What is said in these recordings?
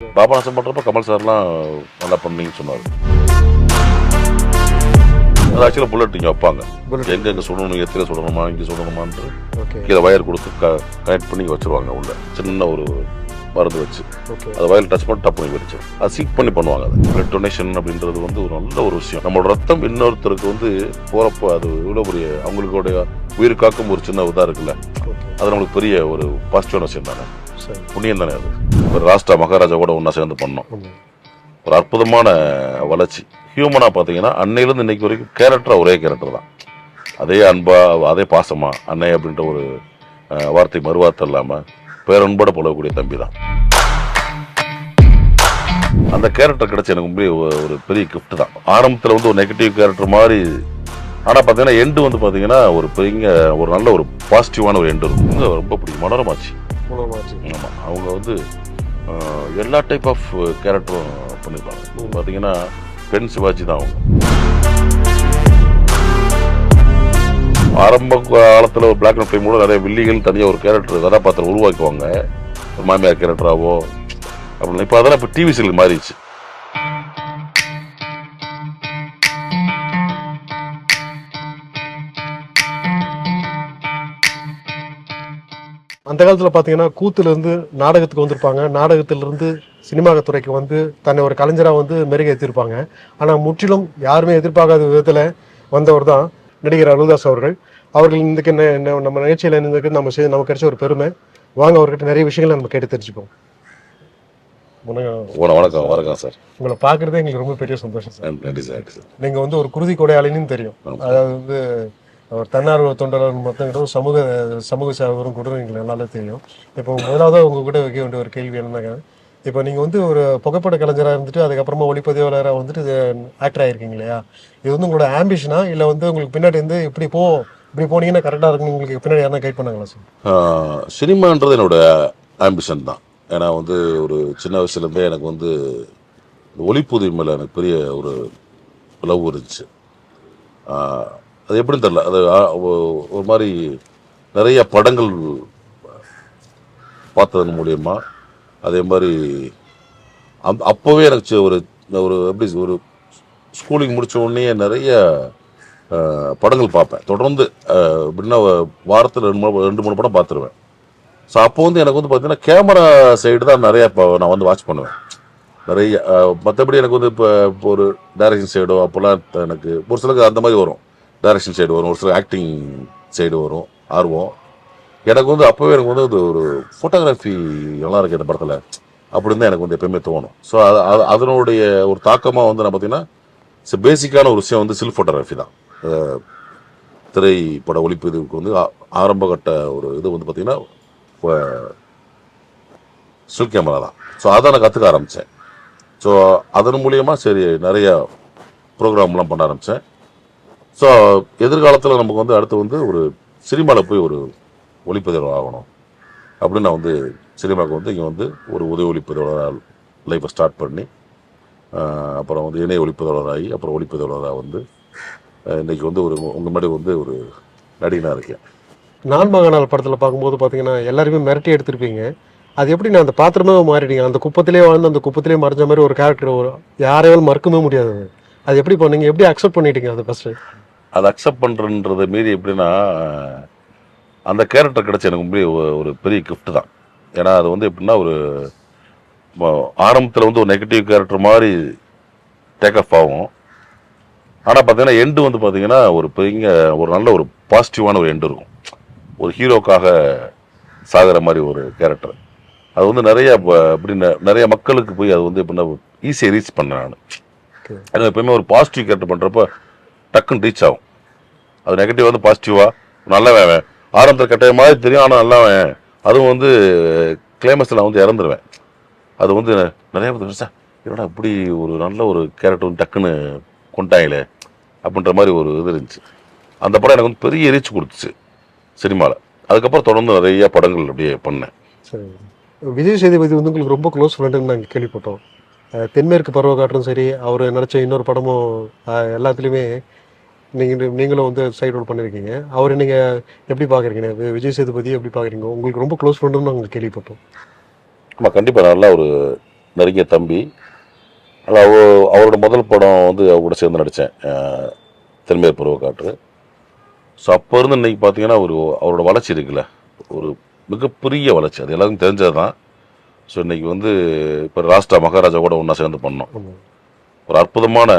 பாபநாசம் பண்ணுறப்ப கமல் சார்லாம் நல்லா பண்ணீங்கன்னு சொன்னார். அது ஆக்சுவலாக புல்லட் இங்கே வைப்பாங்க. எங்கே சுடணும், எத்திர சுடணுமா, இங்கே சுடணுமான்னு கீழே வயர் கொடுத்து கனெக்ட் பண்ணி வச்சுருவாங்க. உள்ள சின்ன ஒரு மருந்து வச்சு அதை வயல் டச் பண்ணி டப் பண்ணி வச்சு அதை சீக் பண்ணி பண்ணுவாங்க. அது பிளட் டொனேஷன் அப்படின்றது வந்து ஒரு நல்ல ஒரு விஷயம். நம்மளோட ரத்தம் இன்னொருத்தருக்கு வந்து போகிறப்போ அது இவ்வளோ பெரிய அவங்களுடைய உயிர் காக்கும் ஒரு சின்ன இதாக இருக்குல்ல, அது நம்மளுக்கு பெரிய ஒரு பாசிட்டிவான விஷயம் தானே, புண்ணியம் தானே. அது ஒரு ராஷ்டிரா மகாராஜா கூட ஒன்றா சேர்ந்து பண்ணோம். ஒரு அற்புதமான வளர்ச்சி. ஹியூமனாக பார்த்தீங்கன்னா அன்னையிலேருந்து இன்னைக்கு வரைக்கும் கேரக்டராக ஒரே கேரக்டர் தான். அதே அன்பா, அதே பாசமா, அன்னை அப்படின்ற ஒரு வார்த்தை மறுவார்த்தை இல்லாமல் பேரன்போட போலக்கூடிய தம்பி தான். அந்த கேரக்டர் கிடைச்ச எனக்கு ஒரு பெரிய கிஃப்ட் தான். ஆரம்பத்தில் வந்து ஒரு நெகட்டிவ் கேரக்டர் மாதிரி, ஆனால் பார்த்தீங்கன்னா எண்டு வந்து பார்த்தீங்கன்னா ஒரு பெரிய ஒரு நல்ல ஒரு பாசிட்டிவான ஒரு எண்டு இருக்கும். ரொம்ப பிடிக்கும். மனோரமாச்சு. ஆமாம், அவங்க வந்து எல்லா டைப் ஆஃப் கேரக்டரும் பண்ணியிருப்பாங்க. பார்த்தீங்கன்னா பெண் சிவாஜி தான் அவங்க. ஆரம்ப காலத்தில் ஒரு பிளாக் அண்ட் ஃப்ளேம் கூட நிறைய வில்லிகள் தனியாக ஒரு கேரக்டர் கதாபாத்திரம் உருவாக்குவாங்க, ஒரு மாமியார் கேரக்டராகவோ அப்படின்னு. இப்போ அதெல்லாம் இப்போ டிவி சீரியல் மாறிடுச்சு. அந்த காலத்தில் பார்த்தீங்கன்னா கூத்துலேருந்து நாடகத்துக்கு வந்திருப்பாங்க, நாடகத்திலிருந்து சினிமா துறைக்கு வந்து தன்னை ஒரு கலைஞராக வந்து மெருகேற்றிருப்பாங்க. ஆனால் முற்றிலும் யாருமே எதிர்பார்க்காத விதத்தில் வந்தவர் தான் நடிகர் அருள்தாஸ் அவர்கள். அவர்கள் இன்றைக்கு நம்ம நிகழ்ச்சியில் இருந்துக்கு நமக்கு கிடைச்ச ஒரு பெருமை. வாங்க அவர்கிட்ட நிறைய விஷயங்களை நம்ம கேட்டு தெரிஞ்சுப்போம். வணக்கம். வணக்கம் சார். உங்களை பார்க்குறதே எங்களுக்கு ரொம்ப பெரிய சந்தோஷம் சார். நன்றி சார். நீங்கள் வந்து ஒரு குருதி கொடையாளின்னு தெரியும். அதாவது வந்து அவர் தன்னார்வ தொண்டர் மொத்தம் சமூக சேவரும் கூட எங்களுக்கு நல்லாவே தெரியும். இப்போ முதலாவது உங்க கூட வைக்க வேண்டிய ஒரு கேள்வி என்னன்னாங்க, இப்போ நீங்கள் வந்து ஒரு புகைப்பட கலைஞராக இருந்துட்டு அதுக்கப்புறமா ஒளிப்பதிவாளராக வந்துட்டு ஆக்டர் ஆகிருக்கீங்க இல்லையா, இது வந்து உங்களோட ஆம்பிஷனா இல்லை வந்து உங்களுக்கு பின்னாடி இருந்து இப்படி போனீங்கன்னா கரெக்டாக இருக்குன்னு உங்களுக்கு பின்னாடி யாரும் கைட் பண்ணாங்களா சார்? சினிமான்றது என்னோட ஆம்பிஷன் தான். ஏன்னா வந்து ஒரு சின்ன வயசுலேருந்தே எனக்கு வந்து ஒளிப்பதிவு மேலே எனக்கு பெரிய ஒரு லவ் இருந்துச்சு. அது எப்படின்னு தெரில, அது ஒரு மாதிரி நிறைய படங்கள் பார்த்ததன் மூலியமா, அதே மாதிரி அப்போவே எனக்கு ஒரு எப்படி ஒரு ஸ்கூலிங் முடித்த உடனே நிறைய படங்கள் பார்ப்பேன் தொடர்ந்து. எப்படின்னா வாரத்தில் 2-3 படம் பார்த்துருவேன். ஸோ அப்போ வந்து எனக்கு வந்து பார்த்தீங்கன்னா கேமரா சைடு தான் நிறையா இப்போ நான் வந்து வாட்ச் பண்ணுவேன் நிறைய. மற்றபடி எனக்கு வந்து இப்போ ஒரு டைரக்ஷன் சைடோ அப்போல்லாம் எனக்கு ஒரு சிலருக்கு அந்த மாதிரி வரும். டைரக்ஷன் சைடு வரும், ஒரு சில ஆக்டிங் சைடு வரும் ஆர்வம். எனக்கு வந்து அப்போவே எனக்கு வந்து அது ஒரு ஃபோட்டோகிராஃபி நல்லா இருக்கு இந்த படத்தில் அப்படின்னு தான் எனக்கு வந்து எப்பயுமே தோணும். ஸோ அதனுடைய ஒரு தாக்கமாக வந்து நான் பார்த்தீங்கன்னா பேசிக்கான ஒரு விஷயம் வந்து சில் ஃபோட்டோகிராஃபி தான். திரைப்பட ஒளிப்பதிவுக்கு வந்து ஆரம்ப கட்ட ஒரு இது வந்து பார்த்தீங்கன்னா ஸ்டில் கேமரா தான். ஸோ அதை நான் கற்றுக்க ஆரம்பித்தேன். ஸோ அதன் மூலியமாக சரி நிறைய ப்ரோக்ராம்லாம் பண்ண ஆரம்பித்தேன். ஸோ எதிர்காலத்தில் நமக்கு வந்து அடுத்து வந்து ஒரு சினிமாவில் போய் ஒரு ஒளிப்பதிவாளர் ஆகணும் அப்படின்னு நான் வந்து சினிமாவுக்கு வந்து இங்கே வந்து ஒரு உதவி ஒளிப்பதிவாளர் லைஃப்பை ஸ்டார்ட் பண்ணி அப்புறம் வந்து இணைய ஒளிப்பதிவாளராகி அப்புறம் ஒளிப்பதிவாளராக வந்து இன்றைக்கி வந்து ஒரு உங்கள் முன்னாடி வந்து ஒரு நடிகனாக இருக்கேன். நான் மகனால் படத்தில் பார்க்கும்போது பார்த்தீங்கன்னா எல்லாருமே மிரட்டி எடுத்திருப்பீங்க. அது எப்படி நான் அந்த பாத்திரமே மாறிட்டீங்க, அந்த குப்பத்திலே வாழ்ந்து அந்த குப்பத்திலே மறைஞ்ச மாதிரி ஒரு கேரக்டர் யாரையாலும் மறக்கவே முடியாது. அது எப்படி பண்ணீங்க, எப்படி அக்செப்ட் பண்ணிட்டீங்க அது ஃபர்ஸ்ட்? அதை அக்செப்ட் பண்ணுறன்றதை மீறி எப்படின்னா அந்த கேரக்டர் கிடச்ச எனக்கு ஒரு பெரிய கிஃப்ட் தான். ஏன்னா அது வந்து எப்படின்னா ஒரு ஆரம்பத்தில் வந்து ஒரு நெகட்டிவ் கேரக்டர் மாதிரி டேக் ஆஃப் ஆகும். ஆனால் பார்த்தீங்கன்னா எண்டு வந்து பார்த்தீங்கன்னா ஒரு பெரிய ஒரு நல்ல ஒரு பாசிட்டிவான ஒரு எண்டு இருக்கும். ஒரு ஹீரோக்காக சாகிற மாதிரி ஒரு கேரக்டர். அது வந்து நிறைய நிறைய மக்களுக்கு போய் அது வந்து எப்படின்னா ஈஸியாக ரீச் பண்ணேன் நான். எனக்கு எப்பயுமே ஒரு பாசிட்டிவ் கேரக்டர் பண்ணுறப்ப டக்குன்னு ரீச் ஆகும். அது நெகட்டிவ் வந்து பாசிட்டிவாக நல்லவன், ஆரம்பத்தில் கெட்ட மாதிரி தெரியும் ஆனால் நல்லவன், அதுவும் வந்து கிளைமேக்ஸில் நான் வந்து இறந்துருவேன். அது வந்து நிறைய பேர் என்னடா இப்படி ஒரு நல்ல ஒரு கேரக்டர் வந்து டக்குன்னு கொண்டாங்களே அப்படின்ற மாதிரி ஒரு இது இருந்துச்சு. அந்த படம் எனக்கு வந்து பெரிய ரீச் கொடுத்துச்சு சினிமாவில். அதுக்கப்புறம் தொடர்ந்து நிறைய படங்கள் அப்படியே பண்ணேன். சரி, விஜய் சேதுபதி வந்து உங்களுக்கு ரொம்ப க்ளோஸ் ஃப்ரெண்டுன்னு நாங்கள் கேள்விப்பட்டோம். தென்மேற்கு பருவக்காற்றும் சரி, அவர் நடித்த இன்னொரு படமும் எல்லாத்துலேயுமே நீங்களும் வந்து சைட் ரோல் பண்ணியிருக்கீங்க. அவர் நீங்கள் எப்படி பார்க்குறீங்க, விஜய் சேதுபதி எப்படி பார்க்குறீங்க? உங்களுக்கு ரொம்ப க்ளோஸ் ஃப்ரெண்டுன்னு நாங்கள் கேள்விப்பட்டோம். ஆமாம், கண்டிப்பாக நல்லா ஒரு நெருங்கிய தம்பி. ஆனால் அவரோட முதல் படம் வந்து அவர் கூட சேர்ந்து நடித்தேன், தென்மேற் பருவக்காற்று. ஸோ அப்போ இருந்து இன்னைக்கு பார்த்தீங்கன்னா அவரோட வளர்ச்சி இருக்குல்ல, ஒரு மிகப்பெரிய வளர்ச்சி, அது எல்லாருக்கும் தெரிஞ்சது தான். ஸோ இன்னைக்கு வந்து இப்போ ராஷ்டிரா மகாராஜா கூட ஒன்றா சேர்ந்து பண்ணோம். ஒரு அற்புதமான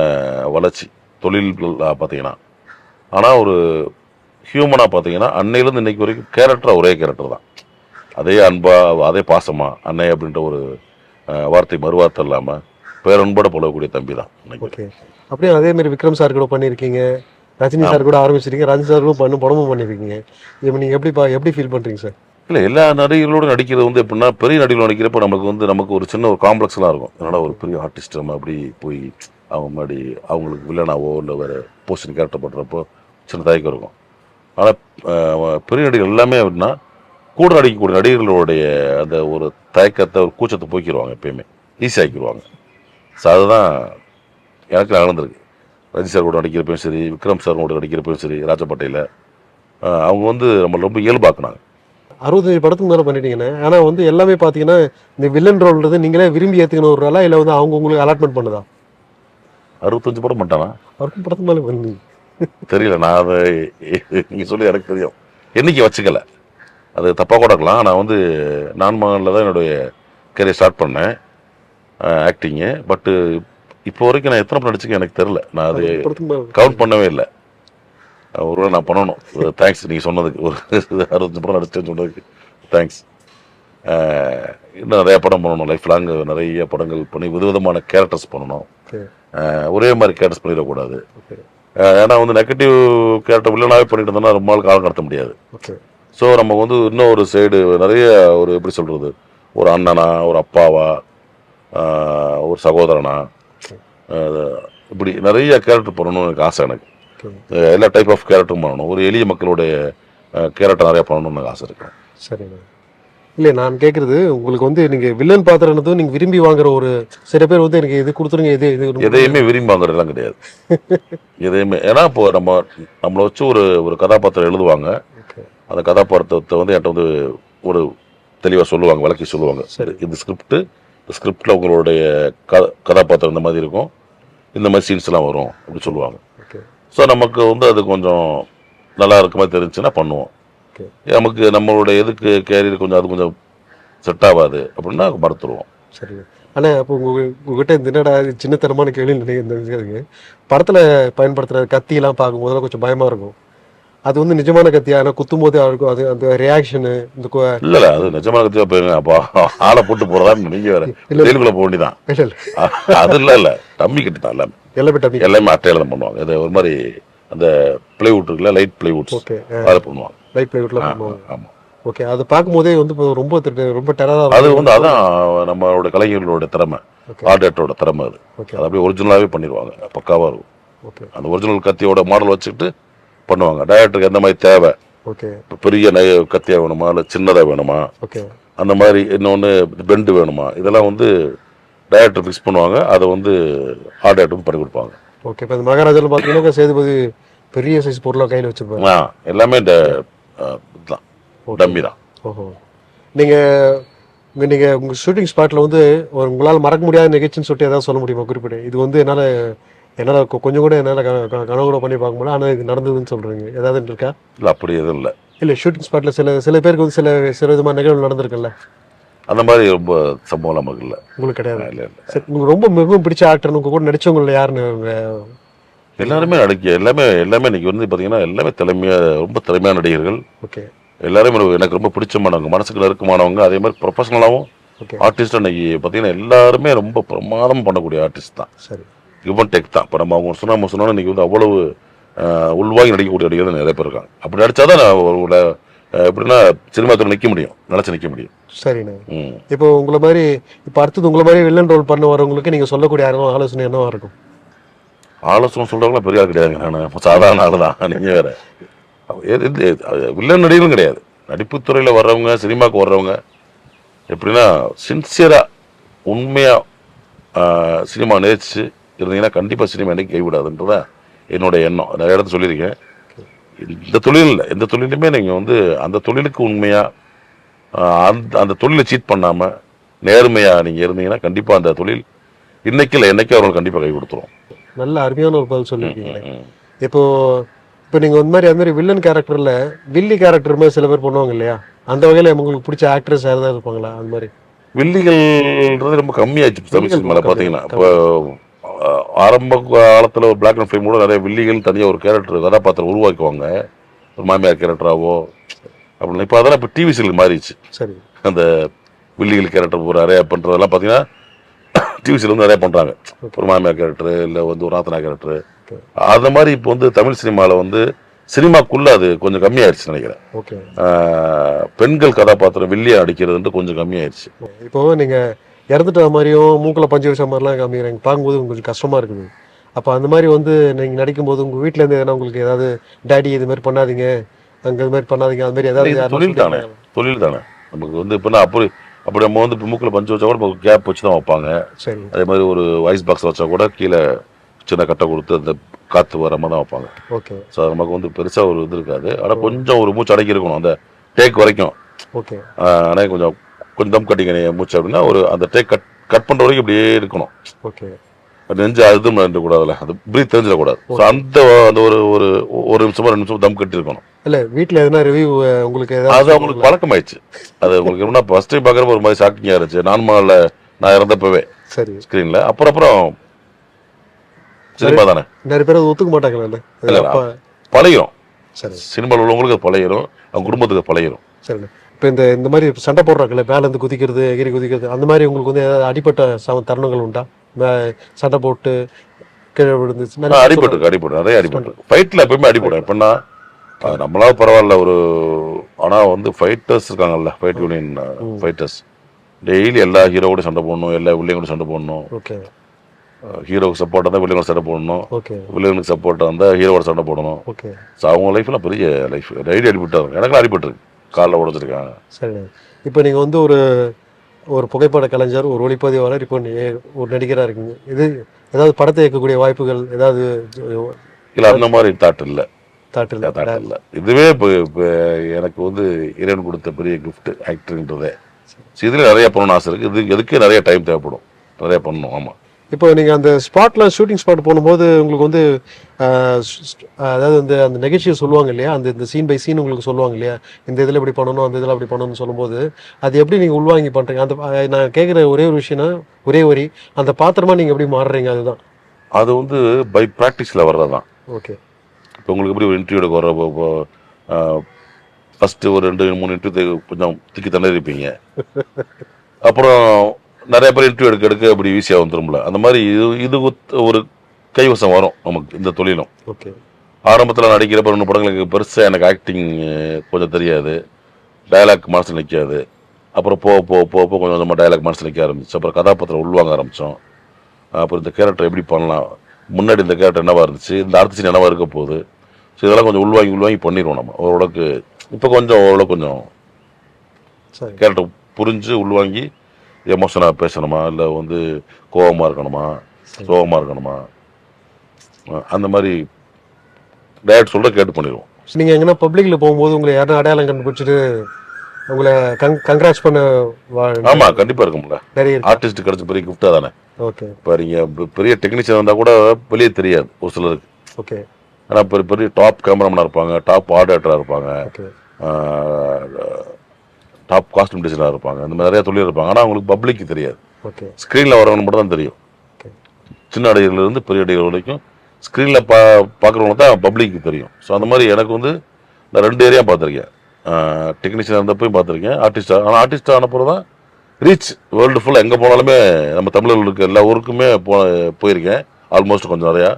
வளர்ச்சி தொழில் பார்த்தீங்கன்னா. ஆனால் ஒரு ஹியூமனாக பார்த்தீங்கன்னா அன்னையிலேருந்து இன்னைக்கு வரைக்கும் கேரக்டராக ஒரே கேரக்டர் தான். அதே அன்பா, அதே பாசமா, அன்னை அப்படின்ற ஒரு வார்த்தை மறுவார்த்தை இல்லாமல் பேரன்போட பழகக்கூடிய தம்பி தான். ஓகே. அப்படியே அதே மாதிரி விக்ரம் சார் கூட பண்ணியிருக்கீங்க, ரஜினி சார் கூட ஆரம்பிச்சிருக்கீங்க, ரஜினி சார் கூட படமும் பண்ணியிருக்கீங்க. இப்போ நீங்கள் எப்படி ஃபீல் பண்ணுறீங்க சார்? இல்லை, எல்லா நடிகர்களோடும் நடிக்கிறது வந்து எப்படின்னா, பெரிய நடிகர்கள் நடிக்கிறப்ப நமக்கு ஒரு சின்ன ஒரு காம்ப்ளெக்ஸ்லாம் இருக்கும். அதனால் ஒரு பெரிய ஆர்டிஸ்ட் நம்ம அப்படி போய் அவங்க முன்னாடி அவங்களுக்கு வில்லனாவோ இல்லை வேறு போஸ்டிங் கேரக்டர் பண்ணுறப்போ சின்ன தயக்கம் இருக்கும். ஆனால் பெரிய நடிகர்கள் எல்லாமே அப்படின்னா கூட நடிக்கக்கூடிய நடிகர்களுடைய அந்த ஒரு தயக்கத்தை, ஒரு கூச்சத்தை போக்கிடுவாங்க, எப்பயுமே ஈஸியாக்கிடுவாங்க. ஸோ அதுதான் எனக்கு நடந்திருக்கு. ரஜினி சார் கூட நடிக்கிறப்பையும் சரி, விக்ரம் சார் கூட நடிக்கிறப்பையும் சரி, ராஜபாட்டையில் அவங்க வந்து நம்ம ரொம்ப இயல்பாக்குனாங்க. 65 படத்துக்கு மேலே பண்ணிட்டீங்கண்ணே. ஆனால் வந்து எல்லாமே பார்த்தீங்கன்னா இந்த வில்லன் ரோல்ன்றது நீங்களே விரும்பி ஏற்றுக்கணும் ஒரு ரோலா, இல்லை வந்து அவங்க உங்களுக்கு அலாட்மெண்ட் பண்ணுதா? 65 படம் பண்ணிட்டானா? 60 படத்துக்கு மேலே பண்ணி தெரியல. நான் அதை நீங்கள் சொல்லி எனக்கு தெரியும், எண்ணிக்கை வச்சுக்கல, அது தப்பாக கூட இருக்கலாம். நான் வந்து நான் மகனில் தான் என்னுடைய கரியர் ஸ்டார்ட் பண்ணேன் ஆக்டிங்கு. பட்டு இப்போ வரைக்கும் நான் எத்தனை படம் நடிச்சுக்க எனக்கு தெரில. நான் அது கவுண்ட் பண்ணவே இல்லை. ஒருவேளை நான் பண்ணணும். தேங்க்ஸ் நீங்கள் சொன்னதுக்கு. ஒரு 65 படம் நடிச்சேன்னு சொன்னதுக்கு தேங்க்ஸ். இன்னும் நிறையா படம் பண்ணணும், லைஃப் லாங் நிறைய படங்கள் பண்ணி விதவிதமான கேரக்டர்ஸ் பண்ணணும். ஒரே மாதிரி கேரக்டர்ஸ் பண்ணிடக்கூடாது. ஏன்னா வந்து நெகட்டிவ் கேரக்டர் வில்லனாகவே பண்ணிட்டு இருந்தோம்னா ரொம்ப நாள் காலம் கடத்த முடியாது. ஸோ நம்ம வந்து இன்னும் ஒரு சைடு நிறைய ஒரு எப்படி சொல்கிறது, ஒரு அண்ணனா, ஒரு அப்பாவா, ஒரு சகோதரனா, இப்படி நிறைய கேரக்டர் பண்ணணும்னு எனக்கு ஆசை. எனக்கு எல்லா டைப் ஆஃப் கேரக்டரும் பண்ணணும். ஒரு எளிய மக்களுடைய கேரக்டர் நிறையா பண்ணணும்னு எனக்கு ஆசை இருக்கு. சரிண்ணா. இல்லை, நான் கேட்குறது உங்களுக்கு வந்து நீங்கள் வில்லன் பாத்திரம்னதும் நீங்கள் விரும்பி வாங்குற ஒரு சில பேர் வந்து எனக்கு இது கொடுத்துருங்க, எதையுமே விரும்பி வாங்குறதுலாம் கிடையாது. எதையுமே. ஏன்னா இப்போ நம்மளை வச்சு ஒரு கதாபாத்திரம் எழுதுவாங்க. அந்த கதாபாத்திரத்தை வந்து என்கிட்ட வந்து ஒரு தெளிவாக சொல்லுவாங்க, விளக்கி சொல்லுவாங்க. சரி, இந்த ஸ்கிரிப்டில் உங்களுடைய கதாபாத்திரம் இந்த மாதிரி இருக்கும், இந்த மாதிரி சீன்ஸ்லாம் வரும் அப்படி சொல்லுவாங்க. ஸோ நமக்கு வந்து அது கொஞ்சம் நல்லா இருக்க மாதிரி தெரிஞ்சுன்னா பண்ணுவோம். நமக்கு நம்மளுடைய எதுக்கு கேரியர் கொஞ்சம் அது கொஞ்சம் செட் ஆகாது அப்படின்னா மறுத்துருவோம். சரி. ஆனால் அப்போ உங்ககிட்ட இந்த என்னடா சின்னத்தனமான கேள்வி நினைக்கிறதுங்க, படத்தில் பயன்படுத்துகிற கத்தியெல்லாம் பார்க்கும்போதெல்லாம் கொஞ்சம் பயமாக இருக்கும். அது வந்து நிஜமான கத்தியா? ஆனால் குத்தும் போதே இருக்கும், அது அந்த ரியாக்ஷனு இந்த இல்லை அது நிஜமான கத்தியா போயிருங்க. அப்போ ஆளை போட்டு போகிறதான்னு நீங்கள் வேறு ஜெயிலுக்குள்ளே போக வேண்டிதான். அது இல்லை, டம்மி கட்டி தான் எல்லாமே அட்டையில தான் பண்ணுவாங்க. அது ஒரு மாதிரி அந்த பிளைவுட் இருக்குல்ல, லைட் பிளைவுட்ஸ், அதை பண்ணுவாங்க. லைட் பிளைவுட்ல பண்ணுவாங்க. ஆமாம். ஓகே. அது பார்க்கும்போதே வந்து ரொம்ப டெரராக அது வந்து அதான் நம்மளோட கலைஞர்களோட திறமை, ஆர்டேட்டரோட திறமை. அது அப்படியே ஒரிஜினலாகவே பண்ணிடுவாங்க, பக்காவாக இருக்கும். அந்த ஒரிஜினல் கத்தியோட மாடல் வச்சுக்கிட்டு பண்ணுவாங்க. டைரக்டருக்கு எந்த மாதிரி தேவை, பெரிய கத்தியாக வேணுமா இல்லை சின்னதாக வேணுமா, அந்த மாதிரி இன்னொன்று பெண்டு வேணுமா, இதெல்லாம் வந்து டைரக்டர் ஃபிக்ஸ் பண்ணுவாங்க. அதை வந்து ஆர்டேட்டரும் பண்ணி கொடுப்பாங்க. ஓகே. இப்போ இந்த மகாராஜாவில் பார்த்தீங்கன்னா சேதுபதி பெரிய சைஸ் பொருளாக கையில் வச்சுருப்பாங்க. எல்லாமே இந்த டம்மி தான். ஓஹோ. நீங்கள் உங்கள் ஷூட்டிங் ஸ்பாட்டில் வந்து உங்களால் மறக்க முடியாத நிகழ்ச்சின்னு சொல்லிட்டு எதாவது சொல்ல முடியுமா குறிப்பிட்டு? இது வந்து என்னால் கொஞ்சம் கூட என்னால் கனவு கூட பண்ணி பார்க்க முடியல, ஆனால் இது நடந்ததுன்னு சொல்கிறீங்க, ஏதாவது இருக்கா? இல்லை, அப்படி எதுவும் இல்லை. இல்லை, ஷூட்டிங் ஸ்பாட்டில் சில பேருக்கு வந்து சில விதமான நிகழ்வு நடந்திருக்குல்ல, அந்த மாதிரி ரொம்ப சம்பவம் நமக்கு இல்லை. உங்களுக்கு கிடையாது? இல்லை. சரி, உங்களுக்கு ரொம்ப மிகவும் பிடிச்ச ஆக்டர் உங்கள் கூட நடிச்சவங்கள யாருன்னு? எல்லாருமே எல்லாமே இன்னைக்கு வந்து பார்த்தீங்கன்னா எல்லாமே ரொம்ப திறமையான நடிகர்கள். ஓகே. எல்லாருமே எனக்கு ரொம்ப பிடிச்சமானவங்க, மனசுக்கு நெருக்கமானவங்க. அதே மாதிரி ப்ரொஃபஷனலாகவும் ஆர்டிஸ்ட் இன்னைக்கு பார்த்தீங்கன்னா எல்லாருமே ரொம்ப பிரமாதம் பண்ணக்கூடிய ஆர்டிஸ்ட் தான். சரி. கிவன் டெக் தான். இப்போ நம்ம சொன்னோம்னா இன்னைக்கு வந்து அவ்வளவு உள்வாங்கி நடிக்கக்கூடிய நடிகர்கள் நிறைய பேர் இருக்காங்க. அப்படி நடிச்சாதான் எப்படின்னா சினிமா துறை நிற்க முடியும், நினச்சி நிற்க முடியும். சரிண்ணே. இப்போ உங்களை மாதிரி இப்போ அடுத்தது உங்களை மாதிரி வில்லன் ரோல் பண்ண வரவங்களுக்கு நீங்கள் சொல்லக்கூடிய ஆலோசனை என்னவா இருக்கும்? ஆலோசனை சொல்கிறவங்களாம் பெரிய ஆள் கிடையாதுங்க. நான் சாதாரண ஆள் தான். நீங்கள் வேறு வில்லன் நடிகர்களும் கிடையாது. நடிப்புத்துறையில் வர்றவங்க, சினிமாவுக்கு வர்றவங்க எப்படின்னா சின்சியராக உண்மையாக சினிமா நேசிச்சு இருந்தீங்கன்னா கண்டிப்பாக சினிமா என்னைக்கு கைவிடாதுன்றதான் என்னுடைய எண்ணம். நிறைய இடத்துல சொல்லியிருக்கேன். இந்த தொழில் இல்லை, எந்த தொழிலுமே நீங்கள் வந்து அந்த தொழிலுக்கு உண்மையாக அந்த தொழிலை சீட் பண்ணாமல் நேர்மையாக நீங்கள் இருந்தீங்கன்னா கண்டிப்பாக அந்த தொழில் இன்னைக்கு இல்லை என்னைக்கு அவர்கள் கண்டிப்பாக கை கொடுத்துரும். நல்ல அருமையான ஒரு பதில் சொல்லியிருக்கீங்களே. இப்போ இப்போ நீங்கள் அந்த மாதிரி வில்லன் கேரக்டரில் வில்லி கேரக்டர் மாதிரி சில பேர் பண்ணுவாங்க இல்லையா, அந்த வகையில் உங்களுக்கு பிடிச்ச ஆக்ட்ரஸ் யாராவது இருப்பாங்களா அது மாதிரி? வில்லிகள்ன்றது ரொம்ப கம்மியாச்சு தமிழ் சினிமாவில் பார்த்தீங்கன்னா. இப்போ ஆரம்ப காலத்தில் ஒரு பிளாக் அண்ட் ஃபைம் கூட நிறைய வில்லிகள் தனியாக ஒரு கேரக்டர் கதாபாத்திரம் உருவாக்குவாங்க, ஒரு மாமியார் கேரக்டராவோ அப்படின்னு. இப்போ அதெல்லாம் இப்போ டிவி சீரியல் மாறிடுச்சு. சரி. அந்த வில்லிகள் கேரக்டர் ஒரு நிறைய பண்ணுறதெல்லாம் பார்த்தீங்கன்னா டிவி சீரியல் வந்து நிறைய பண்ணுறாங்க. ஒரு மாமியார் கேரக்டர் இல்லை வந்து ஒரு நாத்தனா கேரக்டர் அந்த மாதிரி. இப்போ வந்து தமிழ் சினிமாவில் வந்து சினிமாக்குள்ள அது கொஞ்சம் கம்மியாயிருச்சு நினைக்கிறேன். பெண்கள் கதாபாத்திரம் வில்லியா அடிக்கிறதுன்ட்டு கொஞ்சம் கம்மியாயிருச்சு. இப்போ நீங்க இறந்துட்ட மாதிரியும் மூக்கில் பஞ்சு வச்ச மாதிரிலாம் காமிக்கிறாங்க, பார்க்கும்போது கொஞ்சம் கஷ்டமா இருக்குது. அப்போ அந்த மாதிரி வந்து நீங்க நடிக்கும்போது உங்க வீட்டில இருந்து எதனா உங்களுக்கு ஏதாவது டேடி இது மாதிரி பண்ணாதீங்க, அங்க இது மாதிரி பண்ணாதீங்க, அது மாதிரி ஏதாவது தொழில் தானே, தொழில் தானே நமக்கு வந்து. இப்போ அப்படி நம்ம வந்து இப்போ மூக்கில் பஞ்சு வச்சா கூட கேப் வச்சு தான் வைப்பாங்க. சரி. அதே மாதிரி ஒரு வாய்ஸ் பாக்ஸ் வச்சா கூட கீழே சின்ன கட்டை கொடுத்து அந்த காற்று வர மாதிரி தான் வைப்பாங்க. ஓகே. ஸோ நமக்கு வந்து பெருசாக ஒரு இது இருக்காது. ஆனால் கொஞ்சம் ஒரு மூச்சு அடக்கி இருக்கணும் அந்த டேக் வரைக்கும். ஓகே. ஆனால் கொஞ்சம் தம் கட்டிங்க மூச்சு அப்படின்னா ஒரு அந்த டேக் கட் பண்ணுற வரைக்கும் இப்படியே இருக்கணும். ஓகே. நெஞ்சு அதுவும் இருக்கக்கூடாதுல்ல, அது பிரீத் தெரிஞ்சிடக்கூடாது. ஸோ அந்த அந்த ஒரு நிமிஷமா 2 நிமிஷம் தம் கட்டி இருக்கணும். இல்லை வீட்டில் எதனா ரிவ்யூ உங்களுக்கு அது அவங்களுக்கு பழக்கமாயிடுச்சு. அது உங்களுக்கு எப்படின்னா ஃபர்ஸ்ட் டைம் பார்க்குறப்ப ஒரு மாதிரி ஷாக்கிங்காக இருந்துச்சு. நான் இறந்தப்பவே சரி ஸ்க்ரீனில். அப்புறம் சினிமா தானே, நிறைய பேர் அது ஒத்துக்க மாட்டாங்களே. பழகிரும். சரி. சினிமாவில் உள்ளவங்களுக்கு அது பழகிரும், அவங்க குடும்பத்துக்கு பழகிரும். சரி. இப்போ இந்த மாதிரி சண்டை போடுறாங்கல்ல, மேலே இருந்து குதிக்கிறது எகிரி குதிக்கிறது, அந்த மாதிரி உங்களுக்கு வந்து ஏதாவது அடிப்பட்ட தருணங்கள் உண்டா? சண்டை போட்டு கீழே விழுந்துச்சு? அடிபட்டு நிறைய அடிபட்டு. ஃபைட்டில் எப்பவுமே அடிபடும். எப்படின்னா நம்மளால பரவாயில்ல ஒரு, ஆனால் வந்து ஃபைட்டர்ஸ் இருக்காங்கல்ல, ஃபைட் யூனியன் ஃபைட்டர்ஸ் டெய்லி எல்லா ஹீரோவோட சண்டை போடணும், எல்லா வில்லியங்களோட சண்டை போடணும். ஓகே. ஹீரோவுக்கு சப்போர்ட் இருந்தால் வில்லியனோட சண்டை போடணும், ஓகே. வில்லியனுக்கு சப்போர்ட் இருந்தால் ஹீரோவோட சண்டை போடணும். ஓகே. ஸோ அவங்க லைஃப்லாம் பெரிய லைஃப். டெய்லி அடிபட்டாங்க. எனக்குலாம் அடிபட்டுருக்கு, காலில் உடச்சிருக்காங்க. சரி. இப்போ நீங்கள் வந்து ஒரு புகைப்பட கலைஞர், ஒரு ஒளிப்பதிவாளர், இப்போ ஒரு நடிகராக இருக்கீங்க. இது ஏதாவது படத்தை இயக்கக்கூடிய வாய்ப்புகள் ஏதாவது? இல்லை அந்த மாதிரி தாட் இல்லை. இதுவே இப்போ எனக்கு வந்து இறைவன் கொடுத்த பெரிய கிஃப்ட் ஆக்டர்ன்றதே. இதுல நிறைய பண்ணணும்னு ஆசை இருக்கு. இது எதுக்கு நிறைய டைம் தேவைப்படும், நிறைய பண்ணணும். ஆமா. இப்போ நீங்க அந்த ஸ்பாட்ல ஷூட்டிங் ஸ்பாட் போகும்போது உங்களுக்கு வந்து அதாவது வந்து அந்த நிகழ்ச்சியை சொல்லுவாங்க இல்லையா, இந்த சீன் பை சீன் உங்களுக்கு சொல்லுவாங்க இல்லையா, இந்த இதில் இப்படி பண்ணணும் அந்த இதில் அப்படி பண்ணணும்னு சொல்லும்போது அது எப்படி நீங்கள் உள்வாங்கி பண்ணுறீங்க? அந்த நான் கேட்குற ஒரே ஒரு விஷயம்னா, ஒரே வரி அந்த பாத்திரமா நீங்கள் எப்படி மாறுறீங்க? அதுதான். அது வந்து பை ப்ராக்டிஸில் வர்றது தான். ஓகே. இப்போ உங்களுக்கு எப்படி ஒரு இன்டர்வியூ எடுக்க வர்றப்போ ஃபஸ்ட்டு ஒரு 2-3 இன்டர்வியூ கொஞ்சம் திக்கி தண்ணறிப்பீங்க. அப்புறம் நிறைய பேர் இன்டர்வியூ எடுக்க அப்படி ஈஸியாக வந்துடும்ல. அந்த மாதிரி இது ஒரு கைவசம் வரும் நமக்கு இந்த தொழிலும். ஓகே. ஆரம்பத்தில் நடிக்கிறப்ப 2 படங்களுக்கு பெருசாக எனக்கு ஆக்டிங் கொஞ்சம் தெரியாது, டயலாக் மனசில் நிற்காது. அப்புறம் போக கொஞ்சம் கொஞ்சமாக டயலாக் மனசில் நிற்க ஆரம்பிச்சு. அப்புறம் கதாபாத்திரம் உள்வாங்க ஆரம்பித்தோம். அப்புறம் இந்த கேரக்டர் எப்படி பண்ணலாம், முன்னாடி இந்த கேரக்டர் என்னவா இருந்துச்சு, இந்த அடுத்த சீன் என்னவா இருக்க போகுது. ஸோ இதெல்லாம் கொஞ்சம் உள்வாங்கி பண்ணிடுவோம் நம்ம ஓரளவுக்கு. இப்போ ஓரளவுக்கு கொஞ்சம் கேரக்டர் புரிஞ்சு உள்வாங்கி எமோஷனாக பேசணுமா, இல்லை வந்து கோபமாக இருக்கணுமா, சோகமாக இருக்கணுமா, அந்த மாதிரி டயட் சொல்கிற கேட்டு பண்ணிடுவோம். நீங்கள் எங்கன்னா பப்ளிக்கில் போகும்போது உங்களை யாரும் அடையாளம் கண்டுபிடிச்சிட்டு உங்களை கங்க்ராட்ஸ் பண்ண? ஆமாம், கண்டிப்பாக இருக்கும்ல. நிறைய ஆர்டிஸ்ட் கிடைச்ச பெரிய கிஃப்டாக தானே. ஓகே. இப்போ நீங்கள் பெரிய டெக்னீஷியன் வந்தால் கூட வெளியே தெரியாது ஒரு சிலருக்கு. ஓகே. ஆனால் பெரிய டாப் கேமராமேனாக இருப்பாங்க, டாப் ஆர்டேட்டராக இருப்பாங்க, டாப் காஸ்டியூம் டிசைனராக இருப்பாங்க, இந்த மாதிரி நிறைய தொழில் இருப்பாங்க. ஆனால் அவங்களுக்கு பப்ளிக்கு தெரியாது. ஓகே. ஸ்க்ரீனில் வரவங்க மட்டும் தான் தெரியும். சின்ன அடையிலிருந்து பெரிய அடைகள் வரைக்கும் ஸ்க்ரீனில் பார்க்குறவங்க தான் பப்ளிக்கு தெரியும். ஸோ அந்த மாதிரி எனக்கு வந்து நான் 2 ஏரியா பார்த்துருக்கேன். டெக்னீஷியனாக இருந்தப்பையும் பார்த்துருக்கேன், ஆர்டிஸ்டாக. ஆனால் ஆர்டிஸ்டாக ஆனப்பறம் தான் ரீச் வேர்ல்டு ஃபுல்லாக எங்கே போனாலுமே நம்ம தமிழர்களுக்கு எல்லா ஊருக்குமே போயிருக்கேன். ஆல்மோஸ்ட் கொஞ்சம் நிறையா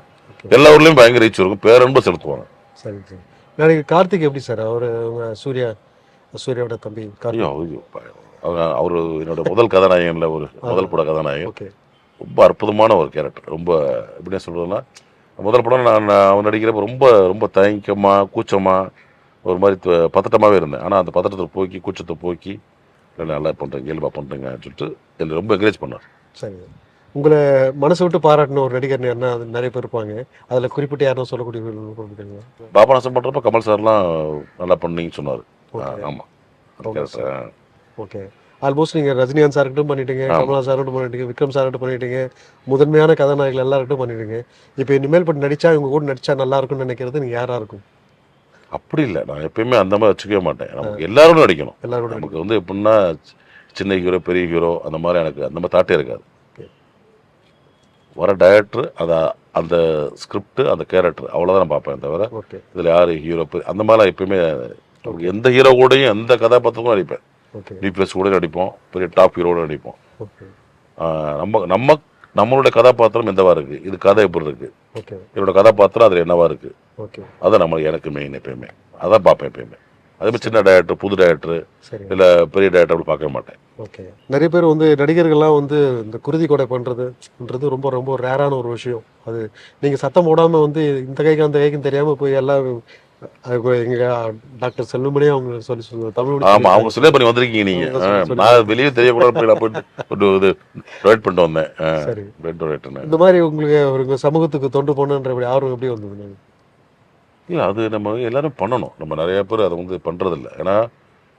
எல்லா ஊர்லேயும் பயங்கர ரீச் இருக்கும், பேரன்பு செலுத்துவாங்க. சரி சரி. நாளைக்கு கார்த்திக் எப்படி சார்? சூர்யாவோட தம்பி அவர் என்னோட முதல் கதாநாயகன்ல முதல் பட கதாநாயகன். ரொம்ப அற்புதமான ஒரு கேரக்டர். ரொம்ப எப்படின்னு சொல்றதுன்னா, முதல் படம் நான் அவன் நடிக்கிறப்ப ரொம்ப ரொம்ப தயக்கமா கூச்சமா ஒரு மாதிரி பதட்டமாகவே இருந்தேன். ஆனால் அந்த பதட்டத்தை போக்கி கூச்சத்தை போக்கி நல்லா பண்ணுறேன், இயல்பாக பண்ணுறேங்கன்னு சொல்லிட்டு என்னை ரொம்ப என்கரேஜ் பண்ணார். சரி. உங்களை மனசு விட்டு பாராட்டின ஒரு நடிகர் யாருன்னா அது நிறைய பேர் இருப்பாங்க, அதில் குறிப்பிட்டு யாரும் சொல்லக்கூடிய? பாபநாசம் பண்ணுறப்ப கமல் சார்லாம் நல்லா பண்ணீங்கன்னு சொன்னார். ஆமாம். ஓகே. ஆல்மோஸ்ட் நீங்கள் ரஜினிகாந்த் சார்கிட்டும் பண்ணிட்டீங்க, கமலா சார்கிட்டும் பண்ணிட்டீங்க, விக்ரம் சார்கிட்டும் பண்ணிட்டீங்க, முதன்மையான கதாநாயகர்கள் எல்லார்கிட்டும் பண்ணிட்டீங்க. இப்போ இனிமேல் பட்டு நடிச்சா இவங்க கூட நடிச்சா நல்லா இருக்கும்னு நினைக்கிறது நீங்கள் யாரா இருக்கும்? அப்படி இல்லை, நான் எப்பயுமே அந்த மாதிரி வச்சுக்கவே மாட்டேன். நமக்கு எல்லாரும் நடிக்கணும். எல்லாரோட நமக்கு வந்து எப்படின்னா சின்ன ஹீரோ பெரிய ஹீரோ அந்த மாதிரி எனக்கு அந்த மாதிரி தாட்டே இருக்காது. வர டைரக்டர் அதை அந்த ஸ்கிரிப்ட் அந்த கேரக்டர் அவ்வளோதான் நான் பார்ப்பேன் தவிர ஓகே இதில் யார் ஹீரோ அந்த மாதிரிலாம் எப்பயுமே நமக்கு எந்த ஹீரோ கூடயும் எந்த கதாபாத்திரமும் நடிப்பேன். ஓகே டிபிஎஸ் கூட நடிப்போம், பெரிய டாப் ஹீரோட நடிப்போம். ஓகே நம்ம நம்ம நம்மளுடைய கதாபாத்திரம் எந்தவா இருக்கு, இது கதை எப்படி இருக்கு, ஓகே என்னோட கதாபாத்திரம் அதில் என்னவா இருக்கு, ஓகே அதான் நம்ம எனக்கு மெயின் எப்பயுமே அதான் பார்ப்பேன் எப்பயுமே. அதே மாதிரி சின்ன டைரக்டர் புது டைரக்டர் சரி இல்லை பெரிய டைரக்டர் அப்படி பார்க்கவே மாட்டேன். ஓகே. நிறைய பேர் வந்து நடிகர்கள்லாம் வந்து இந்த குருதி கொடை பண்ணுறதுன்றது ரொம்ப ரொம்ப ரேரான ஒரு விஷயம். அது நீங்கள் சத்தம் போடாமல் வந்து இந்த கைக்கு அந்த கைக்கும் தெரியாமல் போய் எல்லாம் எங்கள் டாக்டர் செல்வமணியே அவங்க சொல்லி சொல்லுவாங்க தமிழ். ஆமாம், அவங்க சொல்லி பண்ணி வந்திருக்கீங்க நீங்கள். நான் வெளியே தெரியக்கூடாது நான் போயிட்டு ஒரு இது டொனேட் பண்ணிட்டு வந்தேன். சரி, பிளட் டொனேட்னு. இந்த மாதிரி உங்களுக்கு ஒரு சமூகத்துக்கு தொண்டு போகணுன்ற ஆர்வம் எப்படி வந்தது? இல்லை, அது நம்ம எல்லாரும் பண்ணணும். நம்ம நிறைய பேர் அதை வந்து பண்ணுறதில்ல. ஏன்னா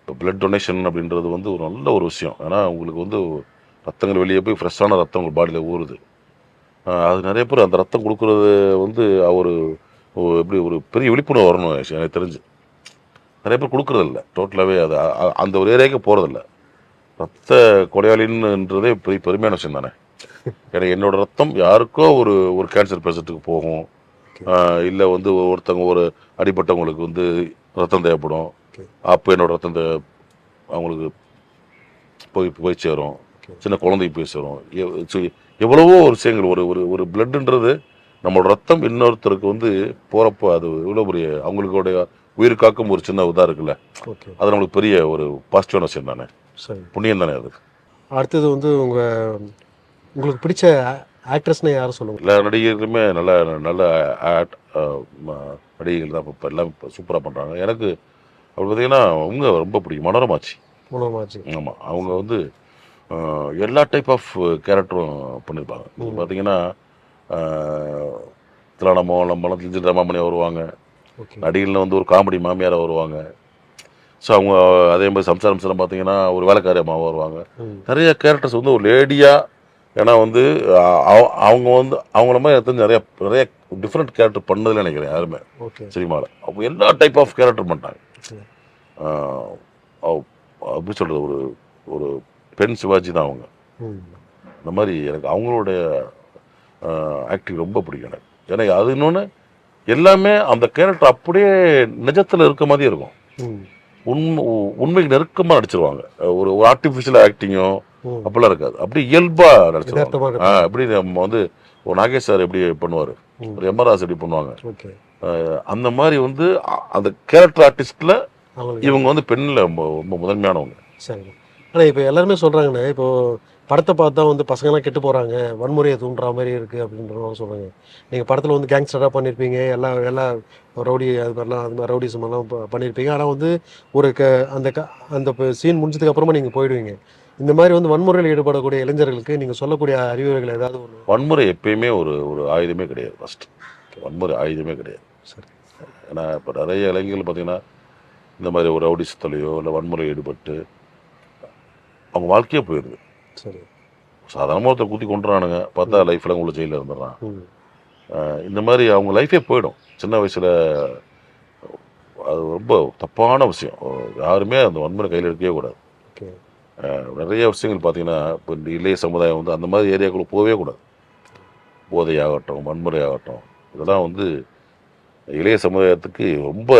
இப்போ பிளட் டொனேஷன் அப்படின்றது வந்து ஒரு நல்ல ஒரு விஷயம். ஏன்னா உங்களுக்கு வந்து ரத்தங்கள் வெளியே போய் ஃப்ரெஷ்ஷான ரத்தம் உங்கள் பாடியில் ஊறுது. அது நிறைய பேர் அந்த ரத்தம் கொடுக்குறது வந்து ஒரு எப்படி ஒரு பெரிய விழிப்புணர்வு வரணும். எனக்கு தெரிஞ்சு நிறைய பேர் கொடுக்குறதில்ல டோட்டலாகவே. அது அந்த ஒரு ஏரியாவுக்கு போகிறதில்ல. ரத்த கொடையாளின்றதே பெரிய பெருமையான விஷயம் தானே. ஏன்னா என்னோட ரத்தம் யாருக்கோ ஒரு ஒரு கேன்சர் பேஷண்ட்டுக்கு போகும், இல்லை வந்து ஒருத்தவங்க ஒரு அடிப்பட்டவங்களுக்கு வந்து ரத்தம் தேவைப்படும். அப்போ என்னோட ரத்தம் அவங்களுக்கு போய் போய் சேரும், சின்ன குழந்தைக்கு போய் சேரும். எவ்வளவோ ஒரு விஷயங்கள். ஒரு ஒரு ஒரு பிளட்டுன்றது நம்மளோட ரத்தம் இன்னொருத்தருக்கு வந்து போகிறப்போ அது இவ்வளோ பெரிய அவங்களுடைய உயிர் காக்கும் ஒரு சின்ன இதாக இருக்குல்ல, அது நம்மளுக்கு பெரிய ஒரு பாசிட்டிவான விஷயம் தானே, புண்ணியம் தானே அது. அடுத்தது வந்து உங்களுக்கு பிடிச்ச ஆக்ட்ரஸ்னே யாரும் சொல்லுங்க? எல்லா நடிகர்களுமே நல்ல நல்ல நடிகைகள் தான் இப்போ எல்லாம் சூப்பராக பண்ணுறாங்க. எனக்கு அப்படி பார்த்தீங்கன்னா அவங்க ரொம்ப பிடிக்கும் மனோரமாச்சி. ஆமாம், அவங்க வந்து எல்லா டைப் ஆஃப் கேரக்டரும் பண்ணியிருப்பாங்க. பார்த்தீங்கன்னா திலானமோ நம்மளாம் தில்ஜி ராமாமணி வருவாங்க, நடிகரில் வந்து ஒரு காமெடி மாமியாராக வருவாங்க. ஸோ அவங்க அதே மாதிரி சம்சாரம் பார்த்தீங்கன்னா ஒரு வேலைக்காரி அம்மாவாக வருவாங்க. நிறைய கேரக்டர்ஸ் வந்து ஒரு லேடியாக. ஏன்னா வந்து அவங்க வந்து அவங்கள மாதிரி எனக்கு நிறைய நிறைய டிஃப்ரெண்ட் கேரக்டர் பண்ணதில் நினைக்கிறேன் யாருமே சினிமாவில். அவங்க எல்லா டைப் ஆஃப் கேரக்டர் பண்ணிட்டாங்க. அப்படி சொல்கிறது ஒரு ஒரு பெண் சிவாஜி தான் அவங்க. இந்த மாதிரி எனக்கு அவங்களுடைய ஆக்டிங் ரொம்ப பிடிக்கும் எனக்கு. ஏன்னா அது இன்னொன்று எல்லாமே அந்த கேரக்டர் அப்படியே நிஜத்தில் இருக்க மாதிரி இருக்கும். உண்மைக்கு நெருக்கமாக நடிச்சிருவாங்க. ஒரு ஆர்டிஃபிஷியல் ஆக்டிங்கோ அப்படிலாம் இருக்காது. அப்படி இயல்பாக நடிச்சிருவாங்க. எப்படி நம்ம வந்து ஒரு நாகேஷ் சார் எப்படி பண்ணுவார், ஒரு எம்ஆர்ஆஸ் எப்படி பண்ணுவாங்க, அந்த மாதிரி வந்து அந்த கேரக்டர் ஆர்டிஸ்டில் இவங்க வந்து பெண்ணில் ரொம்ப முதன்மையானவங்க. சரி. ஆனால் இப்போ எல்லாருமே சொல்கிறாங்கண்ணே, இப்போ படத்தை பார்த்தா வந்து பசங்கள்லாம் கெட்டு போகிறாங்க, வன்முறையை தூண்டுற மாதிரி இருக்குது அப்படின்றவங்க சொல்கிறாங்க. நீங்கள் படத்தில் வந்து கேங்ஸ்டராக பண்ணியிருப்பீங்க, எல்லா ரவுடி அது மாதிரிலாம் அது மாதிரி ரவுடிசமெல்லாம் பண்ணியிருப்பீங்க. ஆனால் வந்து ஒரு அந்த சீன் முடிஞ்சதுக்கு அப்புறமா நீங்கள் போயிடுவீங்க. இந்த மாதிரி வந்து வன்முறையில் ஈடுபடக்கூடிய இளைஞர்களுக்கு நீங்கள் சொல்லக்கூடிய அறிவுரைகள் ஏதாவது ஒன்று? வன்முறை எப்பயுமே ஒரு ஒரு ஆயுதமே கிடையாது. ஃபஸ்ட்டு வன்முறை ஆயுதமே கிடையாது. சரி. ஏன்னா இப்போ நிறைய இளைஞர்கள் பார்த்தீங்கன்னா இந்த மாதிரி ஒரு ரவுடிசத்துலையோ இல்லை வன்முறையில் ஈடுபட்டு அவங்க வாழ்க்கையே போயிடுது. சரி. சாதாரணமாக ஒருத்தர் குத்தி கொண்டுறானுங்க, பார்த்தா லைஃப்லாம் உள்ள ஜெயிலில் இருந்துடுறான். இந்த மாதிரி அவங்க லைஃபே போயிடும் சின்ன வயசில். அது ரொம்ப தப்பான விஷயம். யாருமே அந்த வன்முறை கையில் எடுக்கவே கூடாது. நிறைய விஷயங்கள் பார்த்தீங்கன்னா இப்போ இந்த இளைய சமுதாயம் வந்து அந்த மாதிரி ஏரியாக்குள்ளே போகவே கூடாது. போதையாகட்டும் வன்முறை ஆகட்டும் இதெல்லாம் வந்து இளைய சமுதாயத்துக்கு ரொம்ப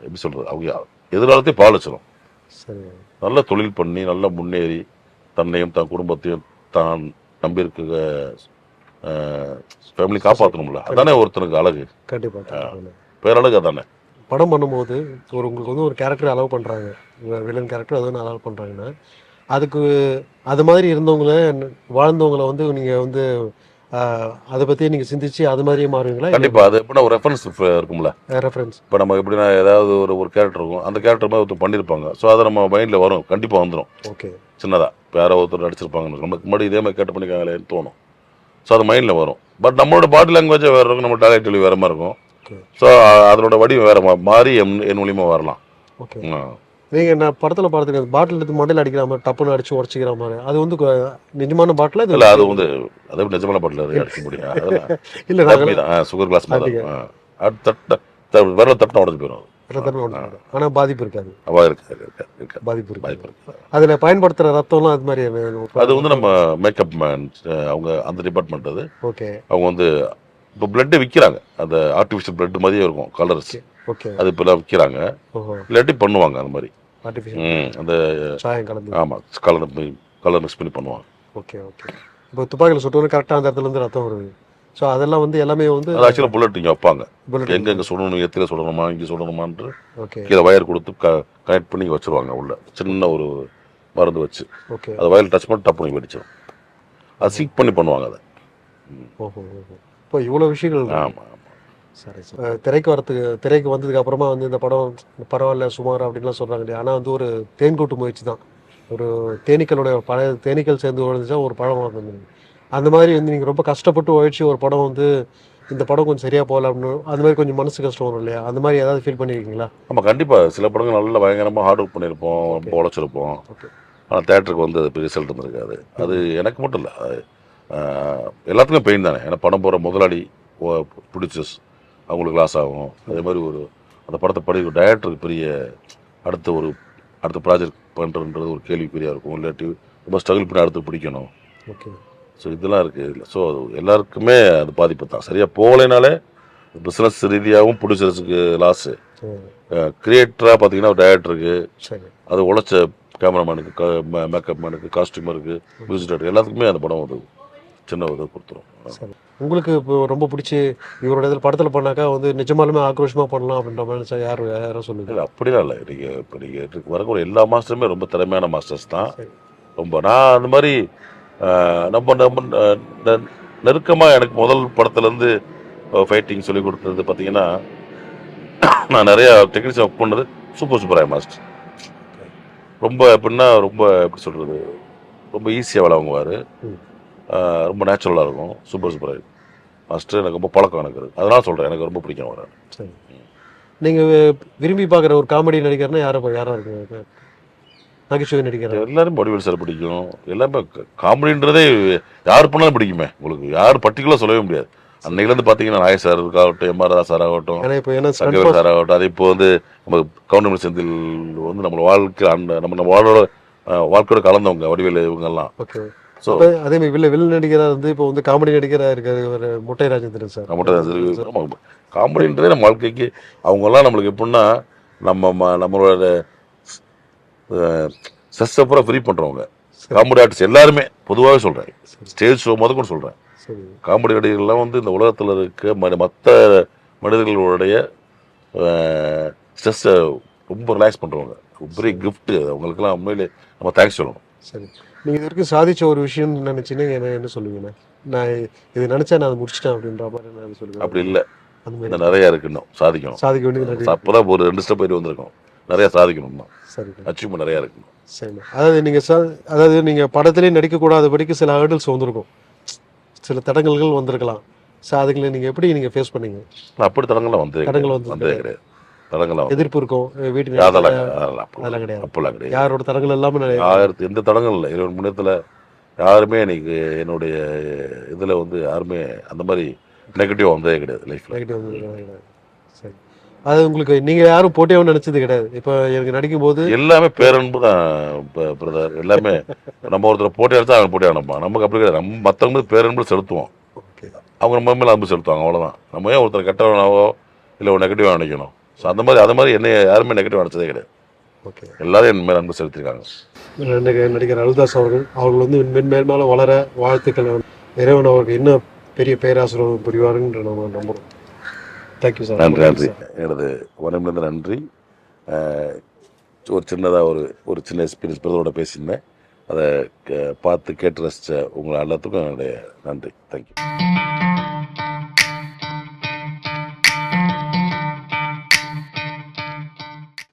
எப்படி சொல்கிறது, அவங்க எதிர்காலத்தையும் பாலிச்சிடும். நல்ல தொழில் பண்ணி நல்லா முன்னேறி தன்னையும் தன் குடும்பத்தையும் தான் நம்பியிருக்க ஃபேமிலி காப்பாற்றணும்ல, அதானே ஒருத்தனுக்கு அழகு. கண்டிப்பாக பேரழகு அதானே. படம் பண்ணும்போது உங்களுக்கு வந்து ஒரு கேரக்டர் அலோவ் பண்ணுறாங்க, வில்லன் கேரக்டர் அது ஒன்று அலோவ் பண்ணுறாங்கன்னா அதுக்கு அது மாதிரி இருந்தவங்கள வாழ்ந்தவங்களை வந்து நீங்கள் வந்து அதை பற்றி நீங்கள் சிந்திச்சு அது மாதிரியே மாறுவீங்களா? கண்டிப்பாக. அது எப்படின்னா ஒரு ரெஃபரன்ஸ் இருக்கும்ல. ரெஃபரன்ஸ் இப்போ நம்ம எப்படின்னா ஏதாவது ஒரு கேரக்டர் இருக்கும், அந்த கேரக்டர் மாதிரி ஒருத்தர் பண்ணியிருப்பாங்க. ஸோ அதை நம்ம மைண்டில் வரும், கண்டிப்பாக வந்துடும். ஓகே. சின்னதாக இப்போ யாரோ ஒருத்தர் நடிச்சிருப்பாங்க, நமக்கு முன்னாடி இதே மாதிரி கேட்டு பண்ணிக்காங்களேன்னு தோணும். ஸோ அது மைண்டில் வரும். பட் நம்மளோட பாடி லாங்குவேஜே வேறு இருக்கும், நம்ம டாலெக்ட் வேறு மாதிரி இருக்கும். ஸோ அதனோட வடிவம் வேறு மாறி என் மூலியமாக வரலாம். ஓகே. நீங்கள் நான் படத்தில் பார்த்துருக்கேன், பாட்டில் எடுத்து மண்டையில் அடிக்கிற மாதிரி டப்புன்னு அடிச்சு உடச்சிக்கிற மாதிரி. அது வந்து நிஜமான பாட்டில் இது? இல்லை அது வந்து அதை நிஜமான பாட்டில் அடிக்க முடியும். அதெல்லாம் இல்லை கம்மி தான், சுகர் கிளாஸ் மாதிரி தான். அது விரல தட்டினா உடஞ்சி போயிடும். ஆனால் பாதிப்பு இருக்காது. பாதிப்பு வாய்ப்பு இருக்கு. இருக்கு. அதில் பயன்படுத்துகிற ரத்தம்லாம் அது மாதிரி அது வந்து நம்ம மேக்கப் மேன் அவங்க அந்த டிபார்ட்மெண்ட் அது. ஓகே. அவங்க வந்து இப்போ பிளட்டு விற்கிறாங்க, அந்த ஆர்டிஃபிஷியல் பிளட் மாதிரியே இருக்கும் கலர்ஸ். ஓகே. அது இப்போலாம் விற்கிறாங்க, இல்லாட்டி பண்ணுவாங்க அந்த மாதிரி. அந்த சாயம் கலந்து. ஆமாம், கலர் மிக்ஸ் பண்ணி பண்ணுவாங்க. Okay okay. இப்போ துப்பாக்கியில் சுட்டோன்னு கரெக்டாக அந்த இடத்துலேருந்து ரத்தம் வருது. ஸோ அதெல்லாம் வந்து எல்லாமே வந்து அது ஆக்சுவலாக புல்லட் இங்கே வைப்பாங்க, எங்கெங்கே சுடணும், எத்தில சுடணுமா, இங்கே சுடணுமான்ட்டு ஓகே கீழே வயர் கொடுத்து கனெக்ட் பண்ணி வச்சுருவாங்க உள்ள சின்ன ஒரு மருந்து வச்சு. ஓகே. அதை வயர் டச் பண்ணி டப் பண்ணி வெடிச்சிடும். அது சிங்க் பண்ணி பண்ணுவாங்க அதை. ஓஹோ. இப்போ இவ்வளோ விஷயங்கள். ஆமாம் ஆமாம். சரி சார். திரைக்கு வந்ததுக்கு அப்புறமா வந்து இந்த படம் பரவாயில்ல சுமார் அப்படின்லாம் சொல்கிறாங்க இல்லையா? ஆனால் வந்து ஒரு தேன்கூட்டு முயற்சி தான். ஒரு தேனீக்களுடைய பழைய தேனீக்கள் சேர்ந்து விழுந்துச்சா ஒரு படம் வந்து அந்த மாதிரி வந்து நீங்கள் ரொம்ப கஷ்டப்பட்டு உழைச்சி ஒரு படம் வந்து இந்த படம் கொஞ்சம் சரியாக போகல அப்படின்னு அந்த மாதிரி கொஞ்சம் மனசு கஷ்டம் வரும் இல்லையா? அந்த மாதிரி ஏதாவது ஃபீல் பண்ணியிருக்கீங்களா? ஆமாம், கண்டிப்பாக. சில படங்கள் நல்லா பயங்கரமாக ஹார்ட் ஒர்க் பண்ணியிருப்போம், ரொம்ப உழைச்சிருப்போம். ஓகே. ஆனால் தேட்டருக்கு வந்து அது ரிசல்ட் இருந்திருக்காது. அது எனக்கு மட்டும் இல்லை, எல்லாத்துக்கும் பெயின் தானே. ஏன்னா படம் போகிற முதலாளி, ப்ரொடியூசர்ஸ், அவங்களுக்கு லாஸ் ஆகும். அதே மாதிரி அந்த படத்தை டைரக்டருக்கு பெரிய அடுத்த ப்ராஜெக்ட் பண்ணுறன்றது ஒரு கேள்விக்குறியாக இருக்கும். இல்லாட்டி ரொம்ப ஸ்ட்ரகிள் பண்ணி அடுத்து பிடிக்கணும். ஓகே. ஸோ இதெல்லாம் இருக்குது இல்லை. ஸோ எல்லாருக்குமே அது பாதிப்பு தான். சரியாக போகலைனாலே பிஸ்னஸ் ரீதியாகவும் ப்ரொடியூசர்ஸுக்கு லாஸு, கிரியேட்டராக பார்த்தீங்கன்னா டைரக்டருக்கு, அது உழைச்ச கேமராமேனுக்கு, மேக்கப் மேனுக்கு, காஸ்டியூமருக்கு, மியூசிக் டைரக்டர் எல்லாத்துக்குமே அந்த படம் ஒரு சின்ன இது கொடுத்துரும். உங்களுக்கு இப்போ ரொம்ப பிடிச்சி இவரோட இதில் படத்தில் பண்ணாக்கா வந்து நிஜமாலுமே ஆக்ரோஷமாக பண்ணலாம் அப்படின்ற மாதிரி நினச்சா யாரும் சொல்லுங்க? இல்லை அப்படிலாம் இல்லை. நீங்கள் வரக்கூடிய எல்லா மாஸ்டருமே ரொம்ப திறமையான மாஸ்டர்ஸ் தான். ரொம்ப நான் அந்த மாதிரி நம்ம நெருக்கமாக எனக்கு முதல் படத்துலேருந்து ஃபைட்டிங் சொல்லி கொடுத்தது பார்த்தீங்கன்னா, நான் நிறையா டெக்னீஷியன் ஒர்க் பண்ணது சூப்பராய மாஸ்டர். ரொம்ப எப்படின்னா எப்படி சொல்கிறது, ரொம்ப ஈஸியாக வேலை வாங்குவார், ரொம்ப நேச்சுரலாக இருக்கும். சூப்பராய மாஸ்டர் எனக்கு ரொம்ப பழக்கம் எனக்கு இருக்குது. அதனால சொல்கிறேன், எனக்கு ரொம்ப பிடிக்கும் வர. சரி. நீங்கள் விரும்பி பார்க்குற ஒரு காமெடி நடிகர்னா யாராக இருக்கு? நகைச்சுவை நடிகர் எல்லாரும் வடிவேல் சார் பிடிக்கும். எல்லாமே காமெடின்றதே யார் பண்ணாலும் பிடிக்குமே. உங்களுக்கு யார் பர்டிகுலராக சொல்லவே முடியாது. அன்னைக்குலேருந்து பார்த்தீங்கன்னா நாய சார் ஆகட்டும், எம் ஆர் சார் ஆகட்டும், சங்கர் சார் ஆகட்டும், அது இப்போ வந்து நம்ம கவுண்டமணி செந்தில் வந்து நம்ம வாழ்க்கையோட கலந்தவங்க வடிவேல் இவங்கெல்லாம். ஓகே. ஸோ அதே மாதிரி வில்லன் நடிகராக வந்து இப்போ வந்து காமெடி நடிகராக இருக்காரு ஒரு முட்டை ராஜேந்திரன் சார். காமெடின்றதே நம்ம வாழ்க்கைக்கு அவங்கெல்லாம் நம்மளுக்கு எப்படின்னா நம்மளோட ஸ்ட்ரெஸ் அப்புறம் ஃப்ரீ பண்ணுறவங்க காமெடி ஆர்டிஸ்ட் எல்லாருமே. பொதுவாகவே சொல்கிறேன், ஸ்டேஜ் ஷோ முதல் கூட சொல்கிறேன், காமெடி நடிகர்கள்லாம் வந்து இந்த உலகத்தில் இருக்க மற்ற மனிதர்களுடைய ஸ்ட்ரெஸ்ஸை ரொம்ப ரிலாக்ஸ் பண்ணுறவங்க. பெரிய கிஃப்ட்டு அவங்களுக்குலாம் உண்மையிலே நம்ம தேங்க்ஸ் சொல்லணும். சரி. நீங்கள் இது வரைக்கும் சாதிச்ச ஒரு விஷயம்னு நினச்சிங்கன்னா என்ன சொல்லுவீங்கண்ணா? நான் இது நினச்சா நான் அதை முடிச்சிட்டேன் அப்படின்ற மாதிரி நான் சொல்லுவேன். அப்படி இல்லை, அந்த மாதிரி நிறையா இருக்கு, இன்னும் சாதிக்க வேண்டியது. அப்போ தான் ஒரு 2 ஸ்டெப் போயிட்டு வந்திருக்கோம், நிறையா சாதிக்கணும்னா. சரி. அச்சீவ்மெண்ட் நிறையா இருக்கணும். சரி. அதாவது நீங்கள் படத்திலே நடிக்கக்கூடாதபடிக்கு சில ஹேர்டில்ஸ் வந்திருக்கும், சில தடங்கல்கள் வந்திருக்கலாம். ஸோ அதுங்களை நீங்கள் எப்படி ஃபேஸ் பண்ணீங்க? அப்படி தடங்கள்லாம் வந்ததே கிடையாது. தடங்கள்லாம் எதிர்ப்பு இருக்கும் வீட்டுக்கு? அதெல்லாம் கிடையாது. அப்பெல்லாம் கிடையாது. யாரோட தடங்கள் எல்லாமே எந்த தடங்கள் இல்லை. இறைவன் முன்னத்தில் யாருமே இன்னைக்கு என்னுடைய இதில் வந்து யாருமே அந்த மாதிரி நெகட்டிவ் வந்ததே கிடையாது லைஃப்பில். நெகட்டிவ் வந்தது. சரி. அது உங்களுக்கு நீங்கள் யாரும் போட்டியாகவும் நினச்சது கிடையாது? இப்போ எனக்கு நடிக்கும்போது எல்லாமே பேரன்பு தான் பிரதர். எல்லாமே நம்ம ஒருத்தர் போட்டி அடிச்சா அவங்க போட்டி அனுப்பான். நமக்கு அப்படி கிடையாது. நம்ம மற்றவங்க பேரன்பு செலுத்துவோம், அவங்க நம்ம மேலே அன்பு செலுத்துவாங்க, அவ்வளோதான். நம்ம ஏன் ஒருத்தர் கெட்டவனாவோ இல்லை ஒரு நெகட்டிவாக நினைக்கணும்? ஸோ அந்த மாதிரி என்ன யாருமே நெகட்டிவ் நினச்சதே கிடையாது. ஓகே. எல்லாரும் என் மேலே அன்பு செலுத்திருக்காங்க. நடிகர் அருள்தாஸ் அவர்கள் வந்து மேன்மேலும் வளர வாழ்த்துக்கள். இறைவன் அவருக்கு இன்னும் பெரிய பேராசிரியர் புரிவாருன்ற நம்ம நம்புகிறோம். Thank you sir. நன்றி. எனது வனமிலிருந்து நன்றி. ஒரு சின்னதாக ஒரு சின்ன எக்ஸ்பீரியன்ஸ் பிரதரோட பேசியிருந்தேன். அதை பார்த்து கேட்டு ரசித்த உங்களை எல்லாத்துக்கும் என்னுடைய நன்றி. தேங்க்யூ.